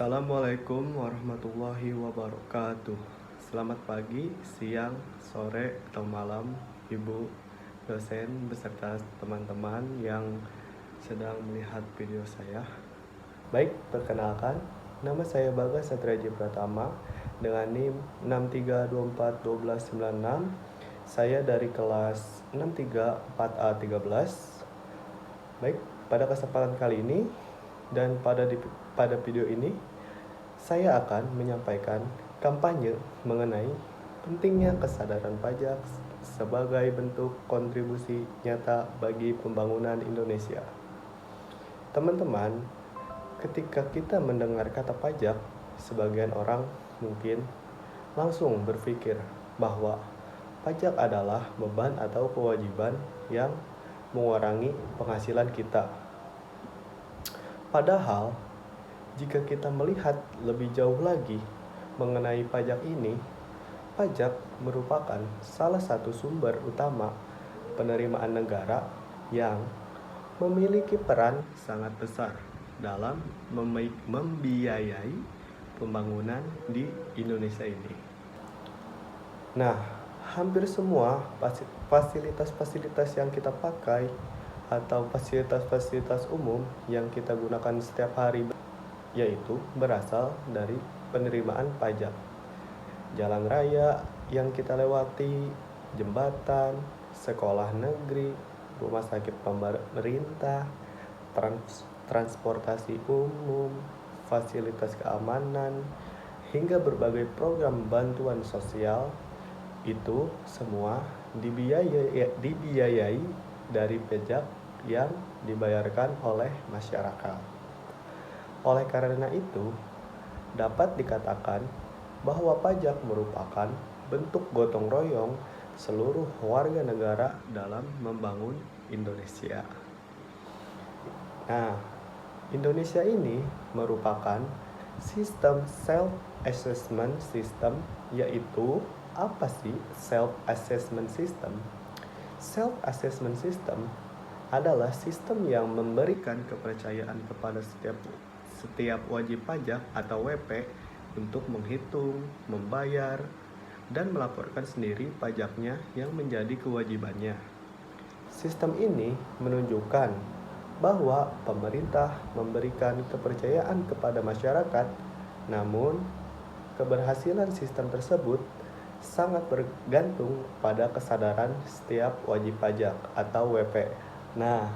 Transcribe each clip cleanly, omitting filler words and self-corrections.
Assalamualaikum warahmatullahi wabarakatuh. Selamat pagi, siang, sore, atau malam, Ibu dosen beserta teman-teman yang sedang melihat video saya. Baik, perkenalkan, nama saya Bagas Satriaji Pratama dengan NIM 632412196. Saya dari kelas 634A13. Baik, pada kesempatan kali ini dan pada video ini saya akan menyampaikan kampanye mengenai pentingnya kesadaran pajak sebagai bentuk kontribusi nyata bagi pembangunan Indonesia. Teman-teman, ketika kita mendengar kata pajak, sebagian orang mungkin langsung berpikir bahwa pajak adalah beban atau kewajiban yang mengurangi penghasilan kita. Padahal, jika kita melihat lebih jauh lagi mengenai pajak ini, pajak merupakan salah satu sumber utama penerimaan negara yang memiliki peran sangat besar dalam membiayai pembangunan di Indonesia ini. Nah, hampir semua fasilitas-fasilitas yang kita pakai atau fasilitas-fasilitas umum yang kita gunakan setiap hari yaitu berasal dari penerimaan pajak. Jalan raya yang kita lewati, jembatan, sekolah negeri, rumah sakit pemerintah, transportasi umum, fasilitas keamanan, hingga berbagai program bantuan sosial itu semua dibiayai dari pajak yang dibayarkan oleh masyarakat. Oleh karena itu, dapat dikatakan bahwa pajak merupakan bentuk gotong royong seluruh warga negara dalam membangun Indonesia. Nah, Indonesia ini merupakan sistem self-assessment system, yaitu apa sih self-assessment system? Self-assessment system adalah sistem yang memberikan kepercayaan kepada setiap wajib pajak atau WP untuk menghitung, membayar, dan melaporkan sendiri pajaknya yang menjadi kewajibannya. Sistem ini menunjukkan bahwa pemerintah memberikan kepercayaan kepada masyarakat, namun keberhasilan sistem tersebut sangat bergantung pada kesadaran setiap wajib pajak atau WP. Nah,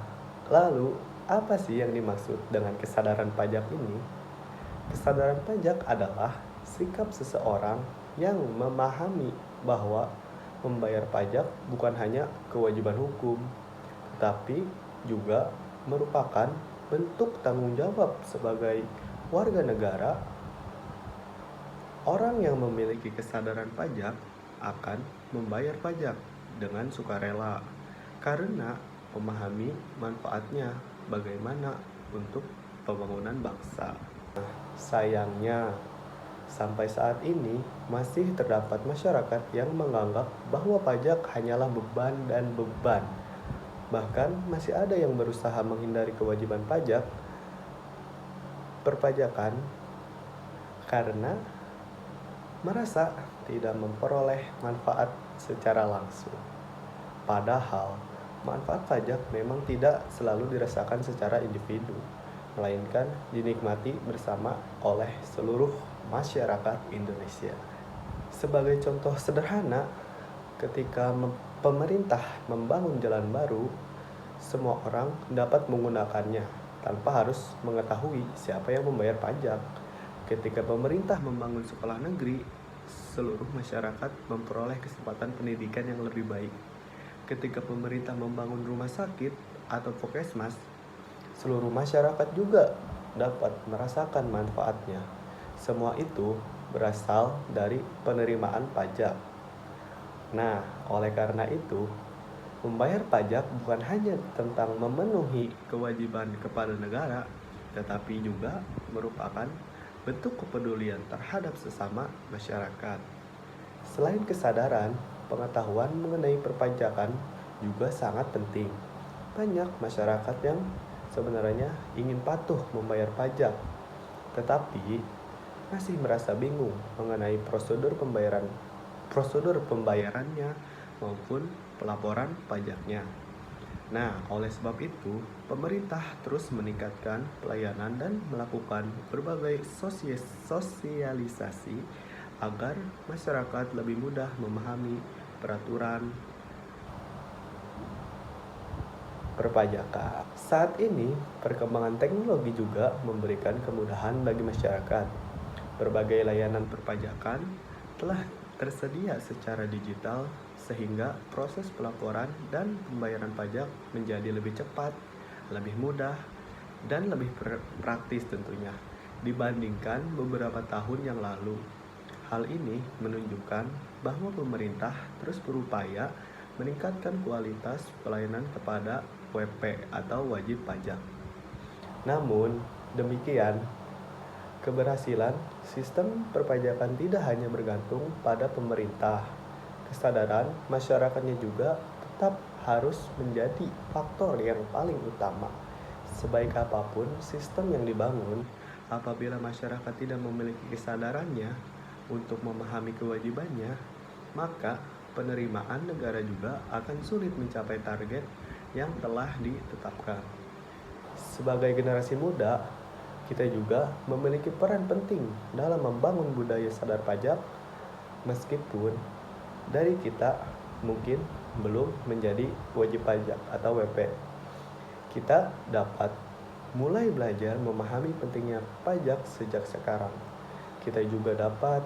lalu apa sih yang dimaksud dengan kesadaran pajak ini? Kesadaran pajak adalah sikap seseorang yang memahami bahwa membayar pajak bukan hanya kewajiban hukum, tetapi juga merupakan bentuk tanggung jawab sebagai warga negara. Orang yang memiliki kesadaran pajak akan membayar pajak dengan sukarela karena memahami manfaatnya bagaimana untuk pembangunan bangsa. Nah, sayangnya sampai saat ini masih terdapat masyarakat yang menganggap bahwa pajak hanyalah beban dan beban. Bahkan masih ada yang berusaha menghindari kewajiban pajak perpajakan karena merasa tidak memperoleh manfaat secara langsung. Padahal, manfaat pajak memang tidak selalu dirasakan secara individu, melainkan dinikmati bersama oleh seluruh masyarakat Indonesia. Sebagai contoh sederhana, ketika pemerintah membangun jalan baru, semua orang dapat menggunakannya tanpa harus mengetahui siapa yang membayar pajak. Ketika pemerintah membangun sekolah negeri, seluruh masyarakat memperoleh kesempatan pendidikan yang lebih baik. Ketika pemerintah membangun rumah sakit atau puskesmas, seluruh masyarakat juga dapat merasakan manfaatnya. Semua itu berasal dari penerimaan pajak. Nah, oleh karena itu, membayar pajak bukan hanya tentang memenuhi kewajiban kepada negara, tetapi juga merupakan bentuk kepedulian terhadap sesama masyarakat. Selain kesadaran, pengetahuan mengenai perpajakan juga sangat penting. Banyak masyarakat yang sebenarnya ingin patuh membayar pajak, tetapi masih merasa bingung mengenai prosedur pembayarannya maupun pelaporan pajaknya. Nah, oleh sebab itu, pemerintah terus meningkatkan pelayanan dan melakukan berbagai sosialisasi agar masyarakat lebih mudah memahami peraturan perpajakan. Saat ini, perkembangan teknologi juga memberikan kemudahan bagi masyarakat. Berbagai layanan perpajakan telah tersedia secara digital sehingga proses pelaporan dan pembayaran pajak menjadi lebih cepat, lebih mudah, dan lebih praktis tentunya dibandingkan beberapa tahun yang lalu. Hal ini menunjukkan bahwa pemerintah terus berupaya meningkatkan kualitas pelayanan kepada WP atau wajib pajak. Namun, demikian, keberhasilan sistem perpajakan tidak hanya bergantung pada pemerintah. Kesadaran masyarakatnya juga tetap harus menjadi faktor yang paling utama. Sebaik apapun sistem yang dibangun, apabila masyarakat tidak memiliki kesadarannya untuk memahami kewajibannya, maka penerimaan negara juga akan sulit mencapai target yang telah ditetapkan. Sebagai generasi muda, kita juga memiliki peran penting dalam membangun budaya sadar pajak, meskipun dari kita mungkin belum menjadi wajib pajak atau WP. Kita dapat mulai belajar memahami pentingnya pajak sejak sekarang. Kita juga dapat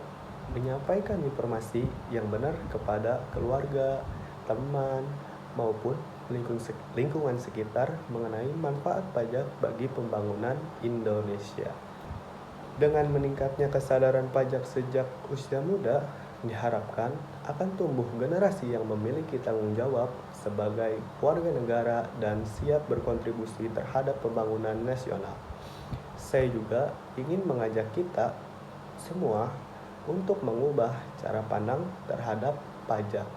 menyampaikan informasi yang benar kepada keluarga, teman, maupun lingkungan sekitar mengenai manfaat pajak bagi pembangunan Indonesia. Dengan meningkatnya kesadaran pajak sejak usia muda, diharapkan akan tumbuh generasi yang memiliki tanggung jawab sebagai warga negara dan siap berkontribusi terhadap pembangunan nasional. Saya juga ingin mengajak kita semua untuk mengubah cara pandang terhadap pajak.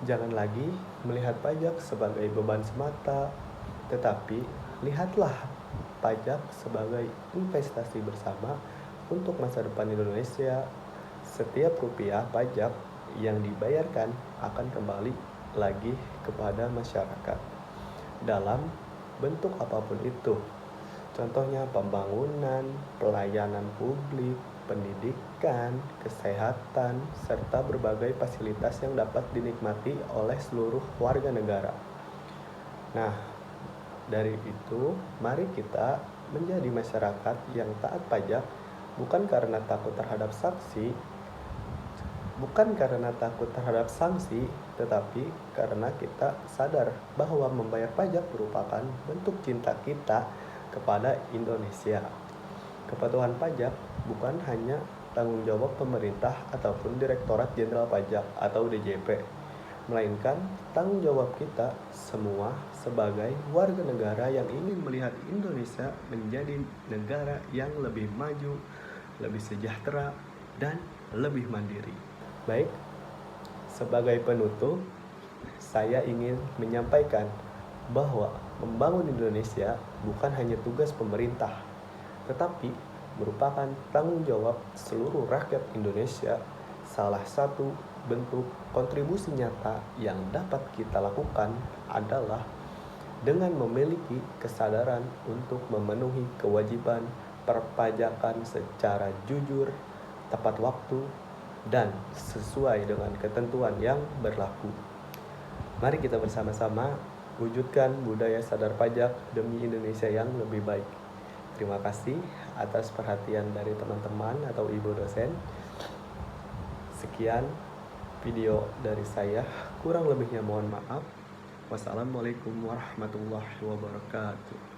Jangan lagi melihat pajak sebagai beban semata, tetapi lihatlah pajak sebagai investasi bersama untuk masa depan Indonesia. Setiap rupiah pajak yang dibayarkan akan kembali lagi kepada masyarakat dalam bentuk apapun itu. Contohnya pembangunan, pelayanan publik, pendidikan, kesehatan, serta berbagai fasilitas yang dapat dinikmati oleh seluruh warga negara. Nah, dari itu, mari kita menjadi masyarakat yang taat pajak, bukan karena takut terhadap sanksi, tetapi karena kita sadar bahwa membayar pajak merupakan bentuk cinta kita kepada Indonesia. Kepatuhan pajak bukan hanya tanggung jawab pemerintah ataupun Direktorat Jenderal Pajak atau DJP, melainkan tanggung jawab kita semua sebagai warga negara yang ingin melihat Indonesia menjadi negara yang lebih maju, lebih sejahtera, dan lebih mandiri. Baik, sebagai penutup, saya ingin menyampaikan bahwa membangun Indonesia bukan hanya tugas pemerintah, tetapi merupakan tanggung jawab seluruh rakyat Indonesia. Salah satu bentuk kontribusi nyata yang dapat kita lakukan adalah dengan memiliki kesadaran untuk memenuhi kewajiban perpajakan secara jujur, tepat waktu, dan sesuai dengan ketentuan yang berlaku. Mari kita bersama-sama wujudkan budaya sadar pajak demi Indonesia yang lebih baik. Terima kasih atas perhatian dari teman-teman atau ibu dosen. Sekian video dari saya, kurang lebihnya mohon maaf. Wassalamualaikum warahmatullahi wabarakatuh.